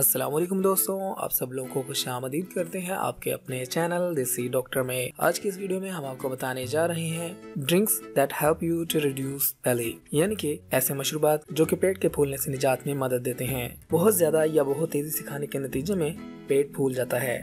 अस्सलाम वालेकुम दोस्तों, आप सब लोगों को खुशामदीद करते हैं आपके अपने चैनल देसी डॉक्टर में। आज की इस वीडियो में हम आपको बताने जा रहे हैं drinks that help you to reduce belly, यानी कि ऐसे मशरूबात जो कि पेट के फूलने से निजात में मदद देते हैं। बहुत ज्यादा या बहुत तेजी से खाने के नतीजे में पेट फूल जाता है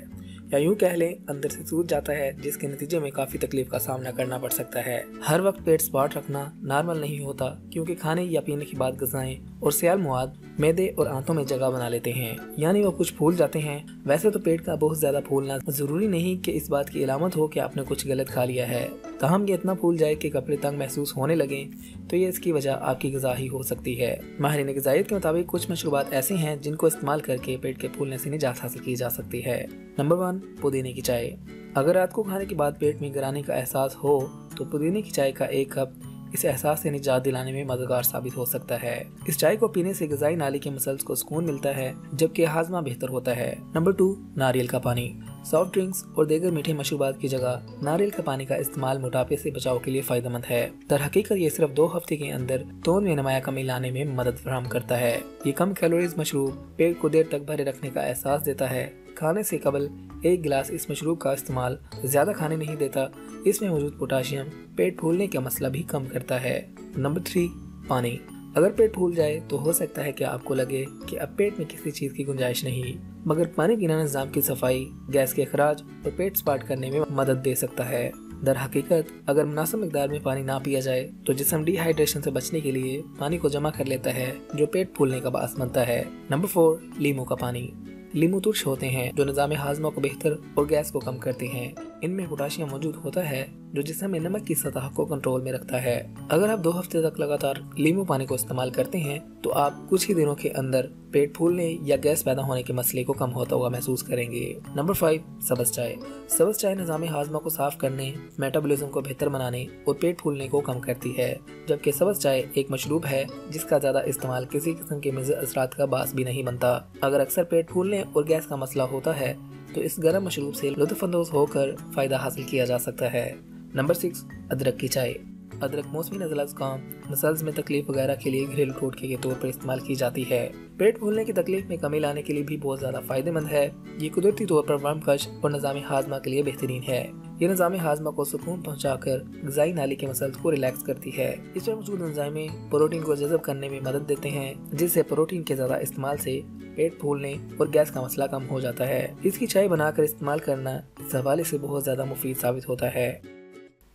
या यूं कह लें अंदर से सूज जाता है, जिसके नतीजे में काफी तकलीफ का सामना करना पड़ सकता है। हर वक्त पेट स्पॉट रखना नॉर्मल नहीं होता, क्योंकि खाने या पीने के बाद ग़िज़ाएं और सियाल मवाद मैदे और आंतों में जगह बना लेते हैं, यानी वो कुछ फूल जाते हैं। वैसे तो पेट का बहुत ज्यादा फूलना जरूरी नहीं कि इस बात की इलामत हो कि आपने कुछ गलत खा लिया है। ताहम ये इतना फूल जाए कि कपड़े तंग महसूस होने लगे तो ये इसकी वजह आपकी ग़िज़ा ही हो सकती है। माहिरीन ग़िज़ाइयत के मुताबिक कुछ मशरूबात ऐसे हैं जिनको इस्तेमाल करके पेट के फूलने से निजात हासिल की जा सकती है। नंबर 1, पुदीने की चाय। अगर रात को खाने के बाद पेट में गिराने का एहसास हो तो पुदीने की चाय का 1 कप इस एहसास से निजात दिलाने में मददगार साबित हो सकता है। इस चाय को पीने से ग़िज़ाई नाली के मसल्स को सुकून मिलता है, जबकि हाजमा बेहतर होता है। नंबर 2, नारियल का पानी। सॉफ्ट ड्रिंक्स और दीगर मीठे मशरूबात की जगह नारियल का पानी का इस्तेमाल मोटापे से बचाव के लिए फायदेमंद है। दर हकीकत ये सिर्फ 2 हफ्ते के अंदर तोन में नुमाया कमी लाने में मदद फराहम करता है। ये कम कैलोरीज मशरूब पेट को देर तक भरे रखने का एहसास देता है। खाने से कबल 1 गिलास इस मशरूब का इस्तेमाल ज्यादा खाने नहीं देता। इसमें मौजूद पोटाशियम पेट फूलने का मसला भी कम करता है। नंबर 3, पानी। अगर पेट फूल जाए तो हो सकता है कि आपको लगे कि अब पेट में किसी चीज की गुंजाइश नहीं, मगर पानी पीना निजाम की सफाई, गैस के अखराज और पेट स्पाट करने में मदद दे सकता है। दर हकीकत अगर मुनासिब मिकदार में पानी ना पिया जाए तो जिस्म डिहाइड्रेशन से बचने के लिए पानी को जमा कर लेता है, जो पेट फूलने का बास बनता है। नंबर 4, लीमू का पानी। लीमू तुर्श होते हैं जो निज़ाम हाजमा को बेहतर और गैस को कम करते हैं। इनमें पोटाशियम मौजूद होता है जो जिस्म में नमक की सतह को कंट्रोल में रखता है। अगर आप 2 हफ्ते तक लगातार लीमू पानी को इस्तेमाल करते हैं तो आप कुछ ही दिनों के अंदर पेट फूलने या गैस पैदा होने के मसले को कम होता हुआ महसूस करेंगे। नंबर 5, सब्ज़ चाय। सब्ज़ चाय निज़ाम हाजमा को साफ करने, मेटाबॉलिज्म को बेहतर बनाने और पेट फूलने को कम करती है, जबकि सब्ज़ चाय एक मशरूब है जिसका ज़्यादा इस्तेमाल किसी किस्म के मुज़र असरात का बास भी नहीं बनता। अगर अक्सर पेट फूलने और गैस का मसला होता है तो इस गर्म मशरूब से लुत्फ़अंदोज़ होकर फ़ायदा हासिल किया जा सकता है। नंबर 6, अदरक की चाय। अदरक मौसमी नज़ला ज़ुकाम, मसल्स में तकलीफ वगैरह के लिए घरेलू टोटके के तौर पर इस्तेमाल की जाती है। पेट फूलने की तकलीफ में कमी लाने के लिए भी बहुत ज़्यादा फ़ायदेमंद है। ये कुदरती तौर पर वर्मकश और निज़ाम हाजमा के लिए बेहतरीन है। ये निज़ाम हाजमा को सुकून पहुँचाकर ग़िज़ाई नाली के मसल्स को रिलैक्स करती है। इसमें मौजूद एंजाइम प्रोटीन को जज़ब करने में मदद देते हैं, जिससे प्रोटीन के ज़्यादा इस्तेमाल से पेट फूलने और गैस का मसला कम हो जाता है। इसकी चाय बनाकर इस्तेमाल करना इस हवाले से बहुत ज़्यादा मुफीद साबित होता है।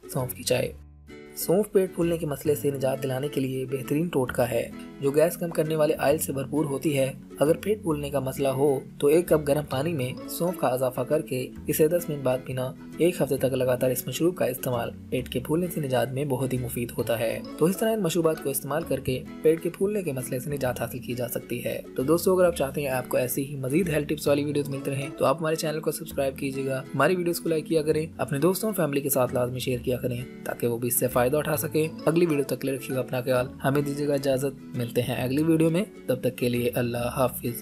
सौंफ की चाय। सौंफ पेट फूलने के मसले से निजात दिलाने के लिए बेहतरीन टोटका है, जो गैस कम करने वाले ऑयल से भरपूर होती है। अगर पेट फूलने का मसला हो तो 1 कप गर्म पानी में सौंफ का इजाफा करके इसे 10 मिनट बाद पीना 1 हफ्ते तक लगातार इस मशरूब का इस्तेमाल पेट के फूलने से निजात में बहुत ही मुफीद होता है। तो इस तरह इन मशरूबात को इस्तेमाल करके पेट के फूलने के मसले से निजात हासिल की जा सकती है। तो दोस्तों, अगर आप चाहते हैं आपको ऐसी ही मजीद हेल्थ टिप्स वाली वीडियोस मिलते रहें तो आप हमारे चैनल को सब्सक्राइब कीजिएगा, हमारी वीडियोस को लाइक किया करें, अपने दोस्तों और फैमिली के साथ लाजमी शेयर किया करें ताकि वो भी इससे फायदा उठा सके। अगली वीडियो तक के लिए रखिएगा अपना ख्याल। हमें दीजिएगा इजाजत, मिलते हैं अगली वीडियो में। तब तक के लिए अल्लाह हाफिज।